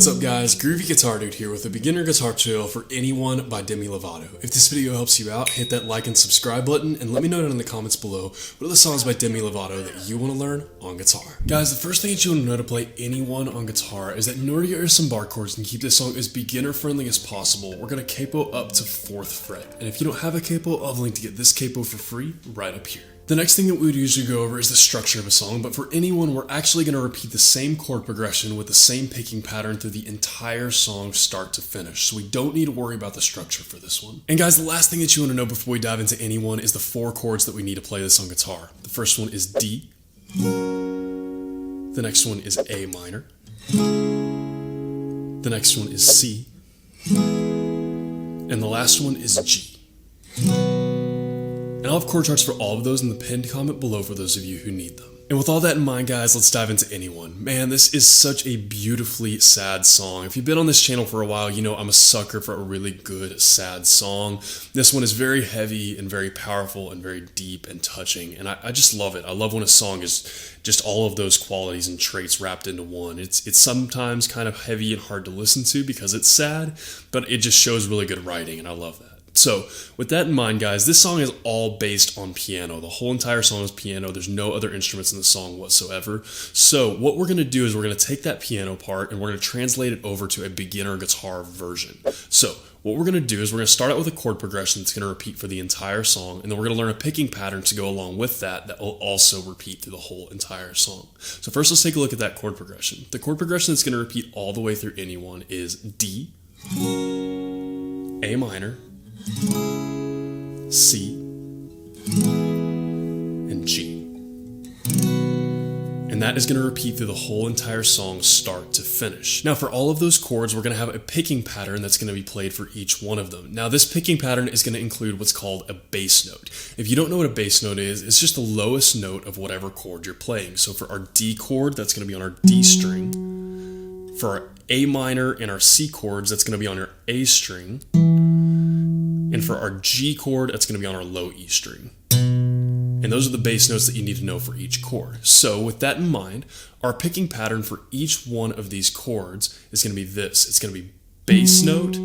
What's up guys, Groovy Guitar Dude here with a beginner guitar tutorial for Anyone by Demi Lovato. If this video helps you out, hit that like and subscribe button and let me know down in the comments below what are the songs by Demi Lovato that you want to learn on guitar. Guys, the first thing that you want to know to play Anyone on guitar is that in order to get rid of some bar chords and keep this song as beginner friendly as possible, we're going to capo up to 4th fret. And if you don't have a capo, I'll have a link to get this capo for free right up here. The next thing that we would usually go over is the structure of a song, but for Anyone, we're actually going to repeat the same chord progression with the same picking pattern through the entire song start to finish, so we don't need to worry about the structure for this one. And guys, the last thing that you want to know before we dive into Anyone is the 4 chords that we need to play this on guitar. The first one is D, the next one is A minor, the next one is C, and the last one is G. And I'll have chord charts for all of those in the pinned comment below for those of you who need them. And with all that in mind, guys, let's dive into Anyone. Man, this is such a beautifully sad song. If you've been on this channel for a while, you know I'm a sucker for a really good, sad song. This one is very heavy and very powerful and very deep and touching, and I just love it. I love when a song is just all of those qualities and traits wrapped into one. It's sometimes kind of heavy and hard to listen to because it's sad, but it just shows really good writing, and I love that. So, with that in mind, guys, this song is all based on piano. The whole entire song is piano. There's no other instruments in the song whatsoever. So, what we're going to do is we're going to take that piano part and we're going to translate it over to a beginner guitar version. So, what we're going to do is we're going to start out with a chord progression that's going to repeat for the entire song, and then we're going to learn a picking pattern to go along with that will also repeat through the whole entire song. So first, let's take a look at that chord progression. The chord progression that's going to repeat all the way through Anyone is D, A minor, C, and G. And that is going to repeat through the whole entire song start to finish. Now for all of those chords, we're going to have a picking pattern that's going to be played for each one of them. Now this picking pattern is going to include what's called a bass note. If you don't know what a bass note is, it's just the lowest note of whatever chord you're playing. So for our D chord, that's going to be on our D string. For our A minor and our C chords, that's going to be on our A string. And for our G chord, that's going to be on our low E string. And those are the bass notes that you need to know for each chord. So with that in mind, our picking pattern for each one of these chords is going to be this. It's going to be bass note,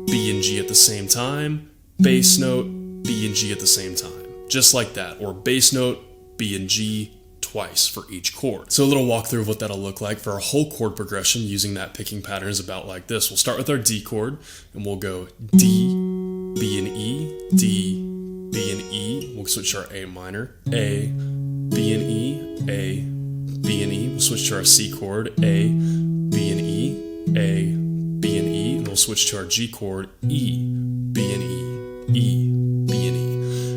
B and G at the same time, bass note, B and G at the same time. Just like that. Or bass note, B and G twice for each chord. So a little walkthrough of what that'll look like for our whole chord progression using that picking pattern is about like this. We'll start with our D chord and we'll go D, B and E, D, B and E. We'll switch to our A minor, A, B and E, A, B and E. We'll switch to our C chord, A, B and E, A, B and E. And we'll switch to our G chord, E, B and E, E, B and E.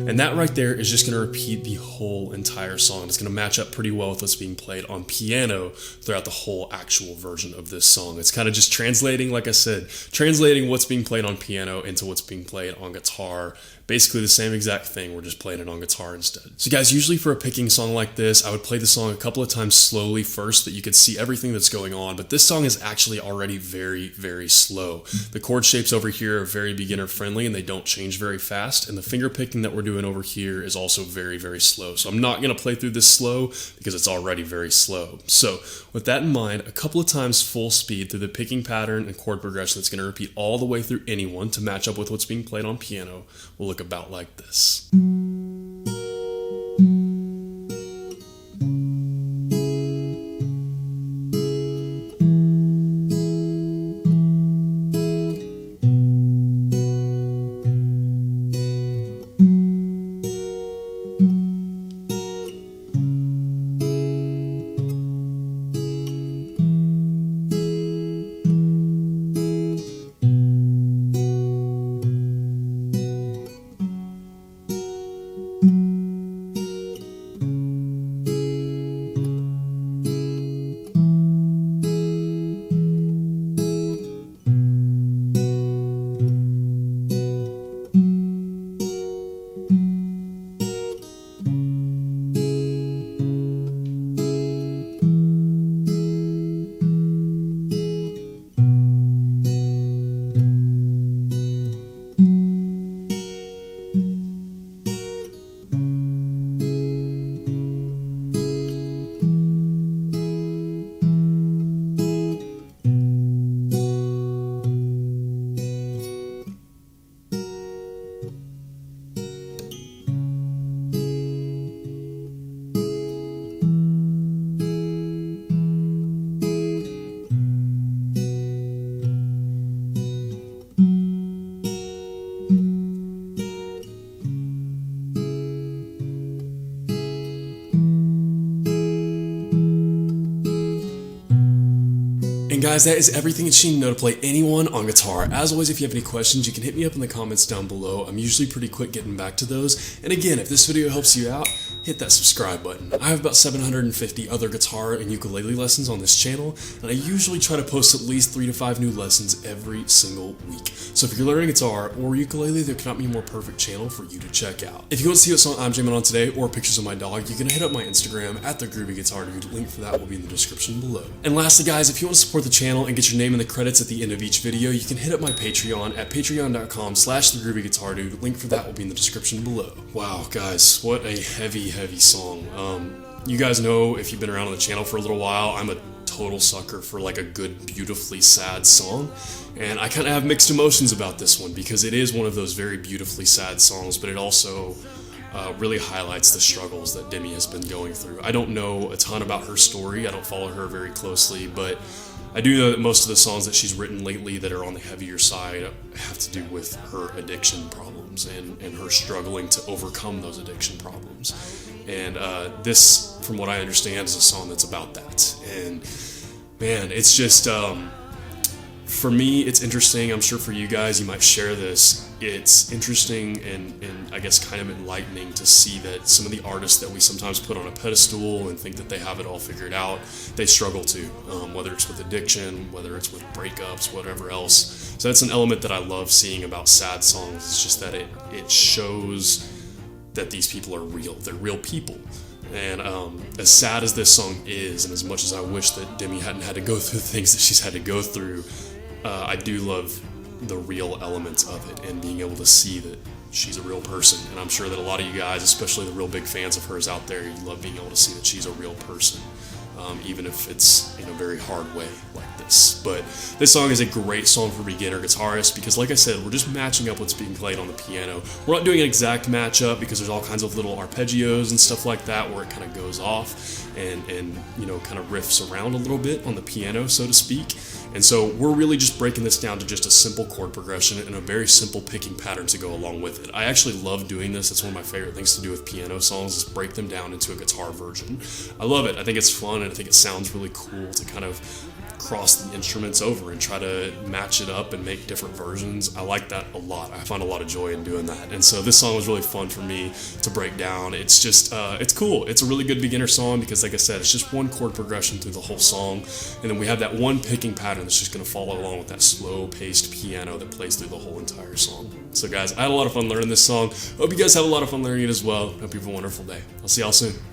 And that right there is just going to repeat the whole entire song. It's going to match up pretty well with what's being played on piano throughout the whole actual version of this song. It's kind of just translating, like I said, translating what's being played on piano into what's being played on guitar. Basically the same exact thing, we're just playing it on guitar instead. So guys, usually for a picking song like this, I would play the song a couple of times slowly first that you could see everything that's going on, but this song is actually already very, very slow. The chord shapes over here are very beginner friendly and they don't change very fast, and the finger picking that we're doing over here is also very, very slow. So I'm not going to play through this slow because it's already very slow. So with that in mind, a couple of times full speed through the picking pattern and chord progression that's going to repeat all the way through Anyone to match up with what's being played on piano will look about like this. guys, that is everything that you need to know to play Anyone on guitar. As always, if you have any questions, you can hit me up in the comments down below. I'm usually pretty quick getting back to those. And again, if this video helps you out, hit that subscribe button. I have about 750 other guitar and ukulele lessons on this channel, and I usually try to post at least 3 to 5 new lessons every single week. So if you're learning guitar or ukulele, there cannot be a more perfect channel for you to check out. If you want to see what song I'm jamming on today or pictures of my dog, you can hit up my Instagram at @thegroovyguitardude. Link for that will be in the description below. And lastly guys, if you want to support the channel and get your name in the credits at the end of each video, you can hit up my Patreon at patreon.com/thegroovyguitardude. Link for that will be in the description below. Wow guys, what a heavy song. You guys know, if you've been around on the channel for a little while, I'm a total sucker for like a good, beautifully sad song, and I kind of have mixed emotions about this one because it is one of those very beautifully sad songs, but it also really highlights the struggles that Demi has been going through. I don't know a ton about her story, I don't follow her very closely, but I do know that most of the songs that she's written lately that are on the heavier side have to do with her addiction problems and her struggling to overcome those addiction problems. And this, from what I understand, is a song that's about that. And man, it's just, for me, it's interesting. I'm sure for you guys, you might share this. It's interesting and I guess kind of enlightening to see that some of the artists that we sometimes put on a pedestal and think that they have it all figured out, they struggle too, whether it's with addiction, whether it's with breakups, whatever else. So that's an element that I love seeing about sad songs. It's just that it shows that these people are real. They're real people. And as sad as this song is, and as much as I wish that Demi hadn't had to go through the things that she's had to go through, I do love the real elements of it and being able to see that she's a real person. And I'm sure that a lot of you guys, especially the real big fans of hers out there, you love being able to see that she's a real person, even if it's in a very hard way like this. But this song is a great song for beginner guitarists because, like I said, we're just matching up what's being played on the piano. We're not doing an exact matchup because there's all kinds of little arpeggios and stuff like that where it kind of goes off and you know, kind of riffs around a little bit on the piano, so to speak. And so we're really just breaking this down to just a simple chord progression and a very simple picking pattern to go along with it. I actually love doing this. It's one of my favorite things to do with piano songs, is break them down into a guitar version. I love it. I think it's fun, and I think it sounds really cool to kind of cross the instruments over and try to match it up and make different versions. I like that a lot. I find a lot of joy in doing that. And so this song was really fun for me to break down. It's just, it's cool. It's a really good beginner song because, like I said, it's just one chord progression through the whole song. And then we have that one picking pattern that's just going to follow along with that slow-paced piano that plays through the whole entire song. So guys, I had a lot of fun learning this song. Hope you guys have a lot of fun learning it as well. Hope you have a wonderful day. I'll see y'all soon.